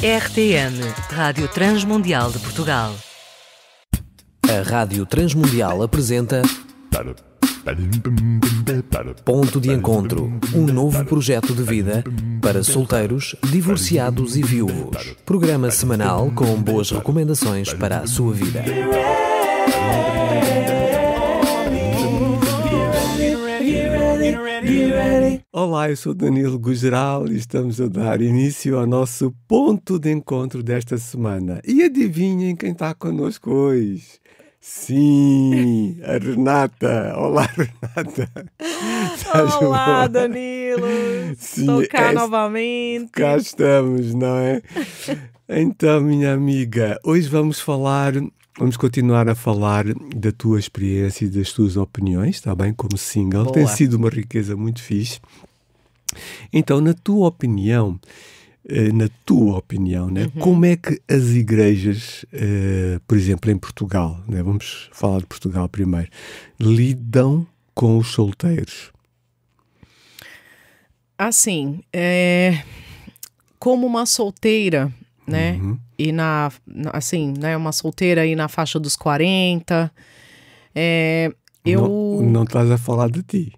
RTM, Rádio Transmundial de Portugal. A Rádio Transmundial apresenta Ponto de Encontro, um novo projeto de vida para solteiros, divorciados e viúvos. Programa semanal com boas recomendações para a sua vida. Olá, eu sou Danilo Gugeral e estamos a dar início ao nosso ponto de encontro desta semana. E adivinhem quem está connosco hoje? Sim, a Renata. Olá, Renata. Olá, Danilo. Estou cá novamente. Cá estamos, não é? Então, minha amiga, hoje vamos continuar a falar da tua experiência e das tuas opiniões, está bem? Como single. Boa. Tem sido uma riqueza muito fixe. Então, na tua opinião, né? Como é que as igrejas, por exemplo, em Portugal, né? Vamos falar de Portugal primeiro, lidam com os solteiros? Assim, como uma solteira, né? E uma solteira aí na faixa dos 40, eu... Não estás a falar de ti?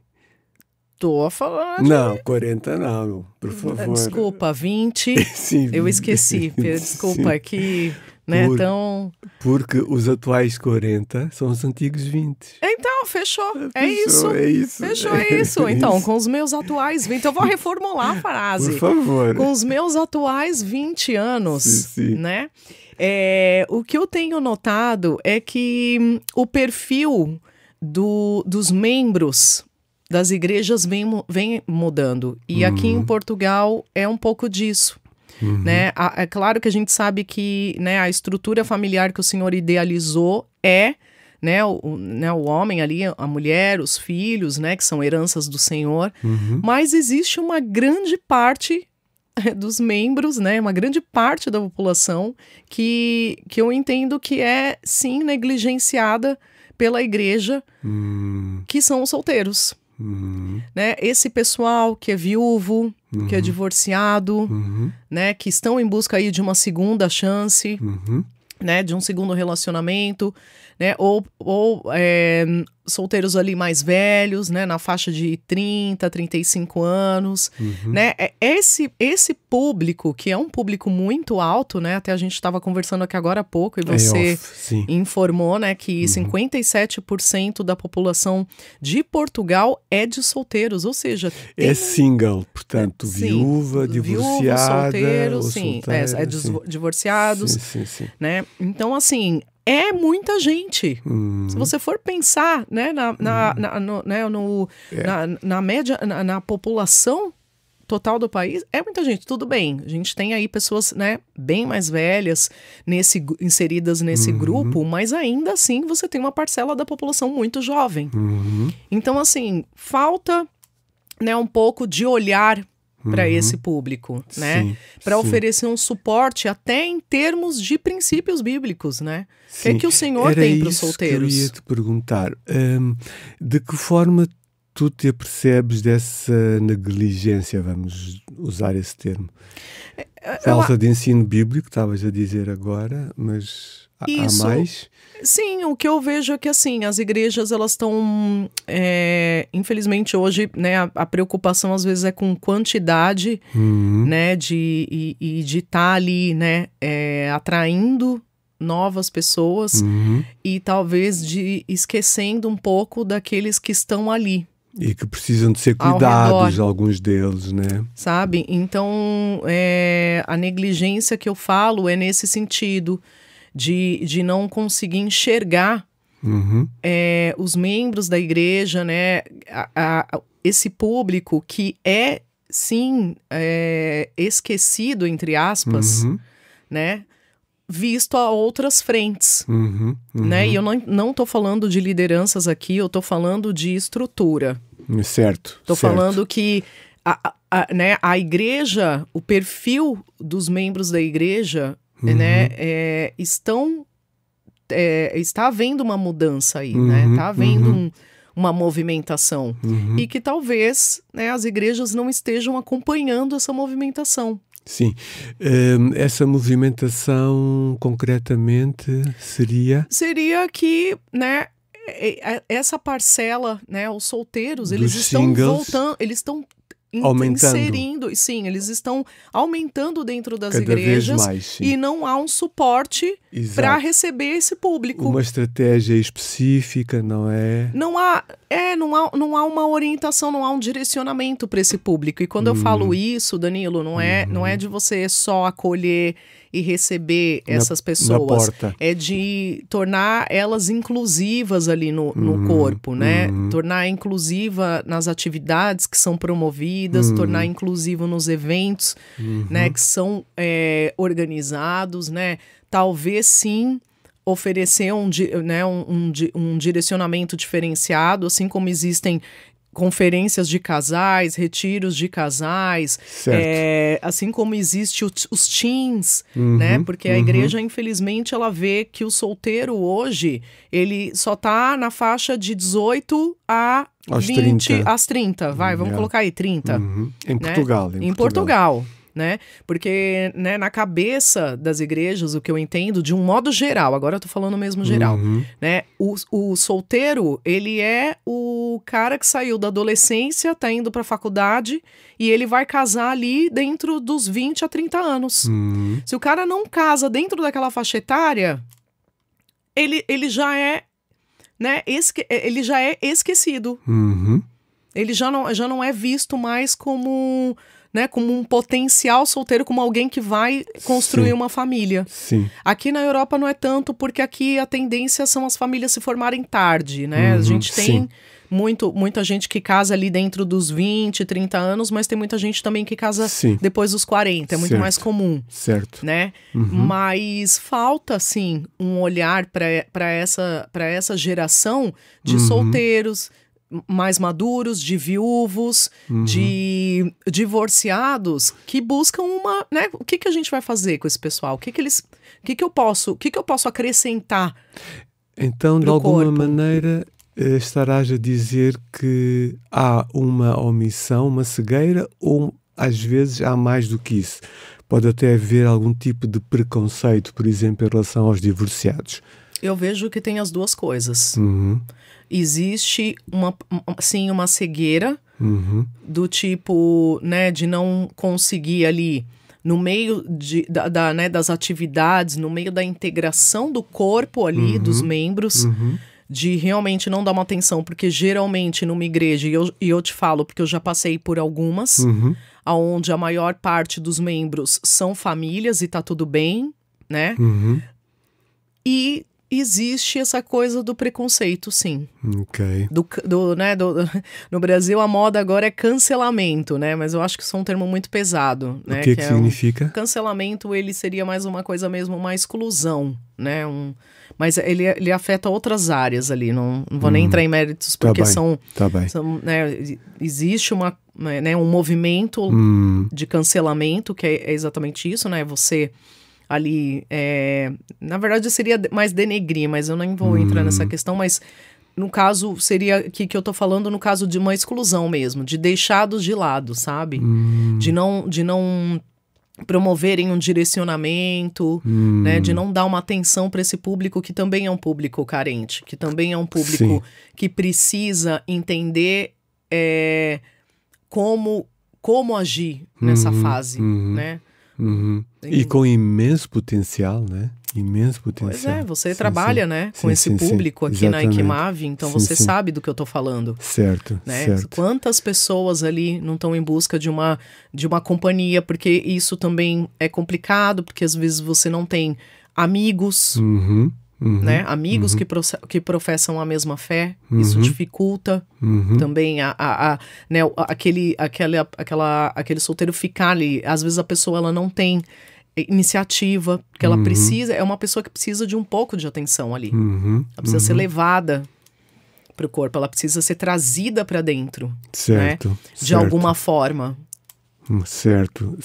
Tô a falar de... Não, 40 não, por favor. Desculpa, 20, Sim, eu esqueci, desculpa, sim. que, né, Porque os atuais 40 são os antigos 20. Então, fechou, É isso. Fechou, é isso. Então, com os meus atuais 20, eu vou reformular a frase. Por favor. Com os meus atuais 20 anos, Sim. né? O que eu tenho notado é que o perfil dos membros das igrejas vem mudando. E aqui em Portugal é um pouco disso. Né? É claro que a gente sabe que, né, a estrutura familiar que o Senhor idealizou né, o homem ali, a mulher, os filhos, né, que são heranças do Senhor. Mas existe uma grande parte dos membros, né, uma grande parte da população que eu entendo que é, sim, negligenciada pela igreja, que são os solteiros. Né? Esse pessoal que é viúvo, que é divorciado, né? Que estão em busca aí de uma segunda chance, né? De um segundo relacionamento, né? Ou solteiros ali mais velhos, né? Na faixa de 30, 35 anos, né? Esse público, que é um público muito alto, né? Até a gente estava conversando aqui agora há pouco e você informou, né? Que 57% da população de Portugal é de solteiros, ou seja... É single, portanto, viúva, divorciada... solteiro, ou sim, solteiro, divorciados, sim. né? Então, assim... É muita gente. Se você for pensar, né, na média, na população total do país, é muita gente. Tudo bem, a gente tem aí pessoas, né, bem mais velhas inseridas nesse grupo, mas ainda assim você tem uma parcela da população muito jovem. Então, assim, falta, né, um pouco de olhar para esse público, né? Para oferecer um suporte até em termos de princípios bíblicos, né? O que é que o Senhor tem para os solteiros? Eu ia te perguntar, de que forma tu te apercebes dessa negligência, vamos usar esse termo? Falta de ensino bíblico, estavas a dizer agora, mas há mais? Sim, o que eu vejo é que, assim, as igrejas, elas estão, infelizmente hoje, né, a preocupação às vezes é com quantidade, né, de estar ali, né, atraindo novas pessoas e talvez esquecendo um pouco daqueles que estão ali. E que precisam de ser cuidados, alguns deles, né? Sabe? Então, a negligência que eu falo é nesse sentido de não conseguir enxergar os membros da igreja, né? Esse público que é, sim, esquecido, entre aspas, né? Visto a outras frentes, né? E eu não estou falando de lideranças aqui, eu estou falando de estrutura. Certo. Estou falando que né, a igreja, o perfil dos membros da igreja, né, está havendo uma mudança aí, né? Está havendo uma movimentação. E que talvez, né, as igrejas não estejam acompanhando essa movimentação. Sim. Essa movimentação, concretamente, seria? Seria que, né, essa parcela, né, os solteiros, eles Dos estão singles voltando, eles estão aumentando. inserindo, sim, eles estão aumentando dentro das Cada vez igrejas mais, sim. e não há um suporte Exato. para receber esse público. Uma estratégia específica, não é? Não há uma orientação, não há um direcionamento para esse público. E quando eu falo isso, Danilo, não é de você só acolher e receber essas pessoas. Na porta. É de tornar elas inclusivas ali no corpo, né? Tornar inclusiva nas atividades que são promovidas, tornar inclusivo nos eventos, né, que são organizados, né? Talvez sim oferecer um direcionamento diferenciado, assim como existem conferências de casais, retiros de casais, assim como existe os teens, né? Porque a igreja, infelizmente, ela vê que o solteiro hoje, ele só tá na faixa de 18 a 20, às 30, vamos colocar aí 30. Em né? Portugal. Em Portugal. Né? Porque, né, na cabeça das igrejas, o que eu entendo, de um modo geral, agora eu tô falando mesmo geral, né? O solteiro, ele é o cara que saiu da adolescência, tá indo pra faculdade e ele vai casar ali dentro dos 20 a 30 anos. Se o cara não casa dentro daquela faixa etária, ele já é, né, ele já é esquecido. Ele já não é visto mais como... né, como um potencial solteiro, como alguém que vai construir uma família. Sim. Aqui na Europa não é tanto, porque aqui a tendência são as famílias se formarem tarde, né? A gente tem muita gente que casa ali dentro dos 20, 30 anos, mas tem muita gente também que casa depois dos 40, é muito mais comum. Certo. Né? Mas falta, sim, um olhar para essa geração de solteiros mais maduros, de viúvos, de divorciados que buscam uma, né? O que a gente vai fazer com esse pessoal? O que eu posso acrescentar? Então, de alguma maneira, estarás a dizer que há uma omissão, uma cegueira, ou às vezes há mais do que isso? Pode até haver algum tipo de preconceito, por exemplo, em relação aos divorciados. Eu vejo que tem as duas coisas. Existe uma cegueira do tipo, né, de não conseguir ali, no meio das atividades, no meio da integração do corpo ali, dos membros, de realmente não dar uma atenção, porque geralmente numa igreja, e eu te falo porque eu já passei por algumas, onde a maior parte dos membros são famílias e tá tudo bem, né? E existe essa coisa do preconceito, sim. Ok. No Brasil, a moda agora é cancelamento, né? Mas eu acho que isso é um termo muito pesado, né? O que significa? Cancelamento, ele seria mais uma coisa mesmo, uma exclusão, né? Mas ele afeta outras áreas ali, não vou nem entrar em méritos, porque né, existe um movimento de cancelamento, que é exatamente isso, né? Você... ali, na verdade seria mais denegrir, mas eu nem vou entrar nessa questão, mas no caso seria que eu tô falando no caso de uma exclusão mesmo, de deixados de lado, sabe? De não promoverem um direcionamento, né? De não dar uma atenção para esse público que também é um público carente, que também é um público que precisa entender como agir nessa fase, né? E com imenso potencial, né? Imenso potencial. Pois é, você trabalha, né? Com esse público aqui na Equimav, então você sabe do que eu tô falando. Certo, né? certo. Quantas pessoas ali não estão em busca de uma companhia, porque isso também é complicado, porque às vezes você não tem amigos, né? Amigos que professam a mesma fé, isso dificulta também né? aquele solteiro ficar ali. Às vezes a pessoa ela não tem iniciativa, porque ela precisa, é uma pessoa que precisa de um pouco de atenção ali. Ela precisa ser levada para o corpo, ela precisa ser trazida para dentro, certo, né? De alguma forma. Certo.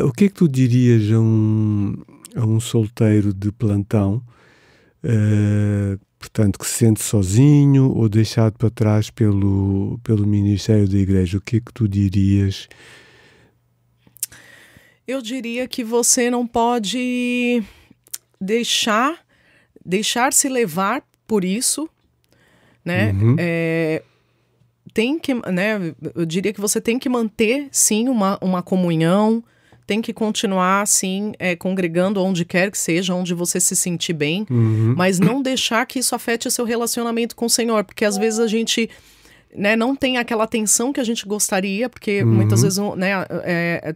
O que é que tu dirias a um solteiro de plantão, portanto, que se sente sozinho ou deixado para trás pelo ministério da igreja? O que é que tu dirias Eu diria que você não pode deixar-se levar por isso, né? Tem que, né? Eu diria que você tem que manter, sim, uma comunhão, tem que continuar, sim, congregando onde quer que seja, onde você se sentir bem, mas não deixar que isso afete o seu relacionamento com o Senhor, porque às vezes a gente, né, não tem aquela atenção que a gente gostaria, porque muitas vezes, né,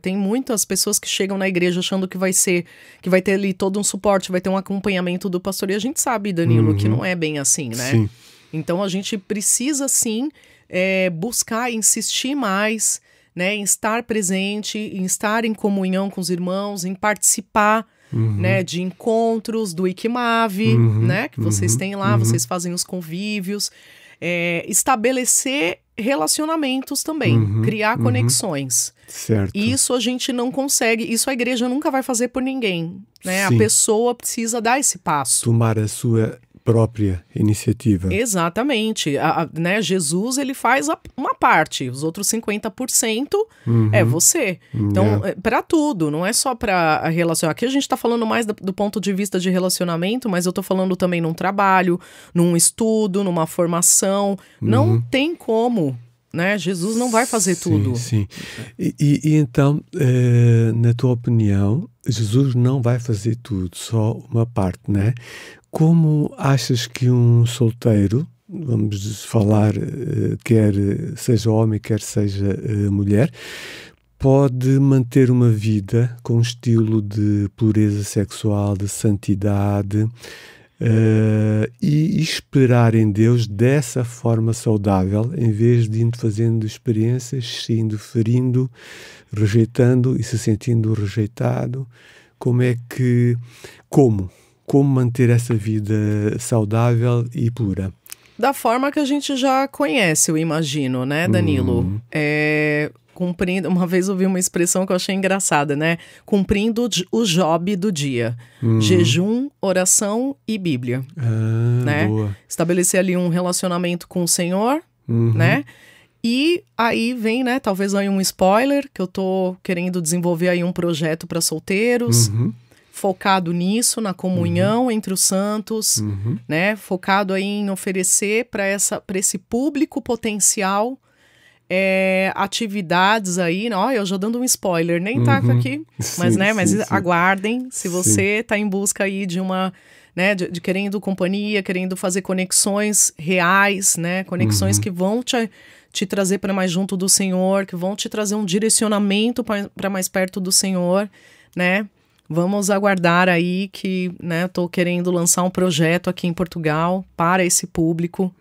tem muitas pessoas que chegam na igreja achando que vai ter ali todo um suporte, vai ter um acompanhamento do pastor, e a gente sabe, Danilo, que não é bem assim, né? Sim. Então a gente precisa, sim, buscar, insistir mais, né, em estar presente, em estar em comunhão com os irmãos, em participar, né, de encontros do ICMAV, né, que vocês têm lá, vocês fazem os convívios, estabelecer relacionamentos também, criar conexões. Certo. Isso a gente não consegue, isso a igreja nunca vai fazer por ninguém, né? Sim. A pessoa precisa dar esse passo. Tomar a sua própria iniciativa. Exatamente. Né, Jesus, ele faz uma parte, os outros 50% é você. Então, para tudo, não é só para relacionar. Aqui a gente está falando mais do ponto de vista de relacionamento, mas eu estou falando também num trabalho, num estudo, numa formação. Não tem como, né? Jesus não vai fazer tudo. Sim. E então, na tua opinião, Jesus não vai fazer tudo, só uma parte, né? Como achas que um solteiro, vamos falar, quer seja homem, quer seja mulher, pode manter uma vida com um estilo de pureza sexual, de santidade, e esperar em Deus dessa forma saudável, em vez de indo fazendo experiências, se indo ferindo, rejeitando e se sentindo rejeitado? Como manter essa vida saudável e pura? Da forma que a gente já conhece, eu imagino, né, Danilo? Cumprindo, uma vez eu ouvi uma expressão que eu achei engraçada, né? Cumprindo o job do dia. Jejum, oração e Bíblia. Né? Boa. Estabelecer ali um relacionamento com o Senhor, né? E aí vem, né, talvez aí um spoiler, que eu tô querendo desenvolver aí um projeto para solteiros, focado nisso, na comunhão entre os santos, né? Focado aí em oferecer para esse público potencial atividades aí, ó, eu já dando um spoiler, nem tá aqui, mas, né, mas aguardem, se você tá em busca aí de uma, né, de querendo companhia, querendo fazer conexões reais, né, conexões que vão te trazer para mais junto do Senhor, que vão te trazer um direcionamento para mais perto do Senhor, né? Vamos aguardar aí que, né, estou querendo lançar um projeto aqui em Portugal para esse público,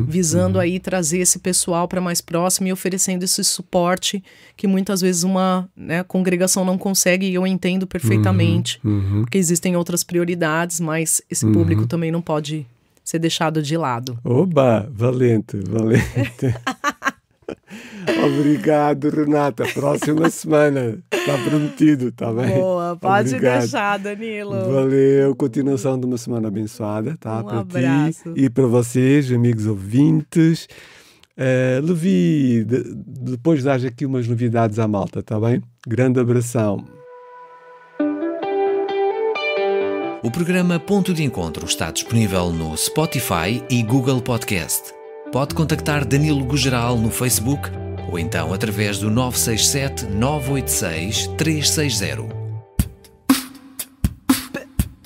visando aí trazer esse pessoal para mais próximo e oferecendo esse suporte que muitas vezes uma, né, congregação não consegue, e eu entendo perfeitamente, porque existem outras prioridades, mas esse público também não pode ser deixado de lado. Oba, valente. Obrigado, Renata. Próxima semana. Está prometido, está bem? Boa, pode Obrigado. deixar, Danilo. Valeu. Continuação de uma semana abençoada, tá? Um para abraço. ti e para vocês, amigos ouvintes. Levi, depois dás aqui umas novidades à malta, está bem? Grande abração. O programa Ponto de Encontro está disponível no Spotify e Google Podcast. Pode contactar Danilo Gugeral no Facebook ou então através do 967-986-360.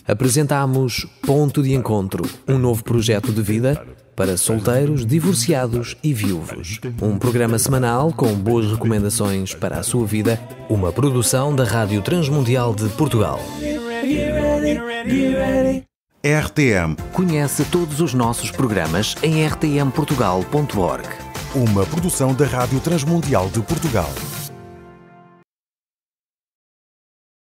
Apresentamos Ponto de Encontro, um novo projeto de vida para solteiros, divorciados e viúvos. Um programa semanal com boas recomendações para a sua vida, uma produção da Rádio Transmundial de Portugal. RTM, Conhece todos os nossos programas em rtmportugal.org. uma produção da Rádio Transmundial de Portugal.